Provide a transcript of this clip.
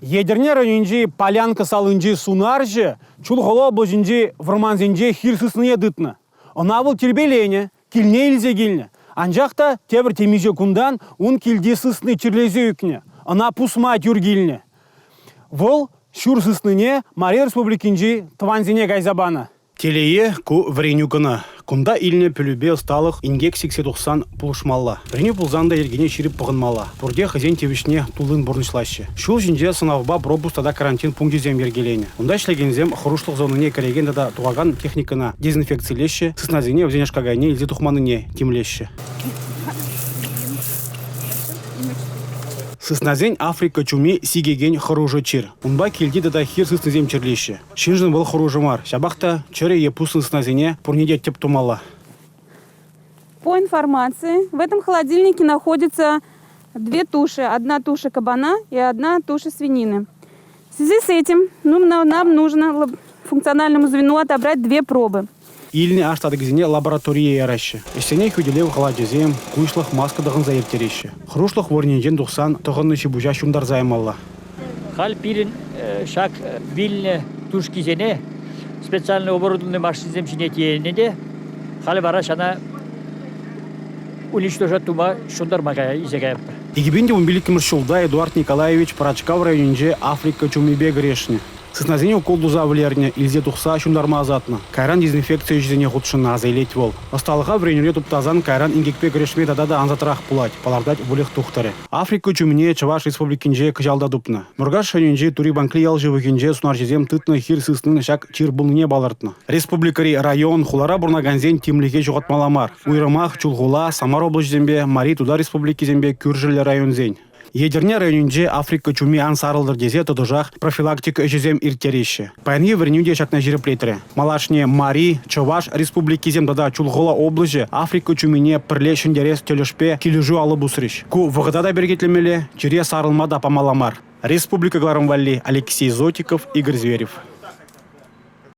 Едерне районжи полянка салынжи сунаржы, чулғылы бұжынжи вырманзенжи хирсысыны едытны. Она был тербелене, килне илзе келне. Анжақта тебір темеже күндан он килде сысны черлезе үкне. Она пусма тюргилне. Вол шур сысныне Мария Республикинжи тванзине гайзабана. Телее ку вренюкына. Кунда илне пүлюбе усталық ингек 80-90 пулышмалла. Врене пулзанда ергене ширип пығынмалла. Пурде хазен тевишне тулын бурнышлаще. Шул жинже сынавба пропустада карантин пунктизем ергелене. Унда шлегензем хрушлық зоныне кереген да туғаган техникана дезинфекциялеще, сысназине взенешкагайне илзе тухманыне тимлеще. Сысназен Африка чуми сигеген хоружы чир. Унба келди да хир сысназем чирлеще. Шинжын был хоружы мар. Шабахта чире епусын сысназене пурнеде теп тумала. По информации, в этом холодильнике находятся две туши. Одна туша кабана и одна туша свинины. В связи с этим нам нужно функциональному звену отобрать две пробы. Илни аштадыгзине лаборатория яраще. Эстене хүделев халадезем, куйшлых маска дығын заертереще. Хрушлых ворненжен 90 тұғынны шибужа шумдар займалла. Хал пирин шак вильне тушки зене специально оборудованный маршрутизм чинетиене де хал бара шана уничтожат тума шундар магая изегайып. Игибенде умбилик мыршулда Эдуард Николаевич Парачка в районе Африка чумибе грешне. Сысназене уколдуза влиярне илзе тухса шундарма азатны. Кайран дезинфекция жүзене худшына азайлет бол. Осталыға вренюле туптазан кайран ингекпе грешме дада анзатрах пулать, палардать булех тухтары. Африка чумне Чаваш республикинже кыжалда дупны. Мургаш шайынже тури банкли ялжы выкинже сунаржезем тытны хир сыснын шак чир булне балартны. Республикари район хулара бурнаганзен тимлиге жугатмаламар. Уйрымах чулгула Самар облажзембе, Мари туда республики зембе Кюржиле районзен. Едерне районже Африка чуми ансарылдыр дезе тодужах профилактика жезем иртереше. Пайны вернюде шакна жиреплетере. Малашне Мари, Чаваш республики земдада чулгула облажы Африка чумине пірлешін дерес телешпе килюжу алыбусрыш. Ку вғытада бергетлемеле, чире сарылмада памаламар. Республика Гларамвалли, Алексей Зотиков, Игорь Зверев.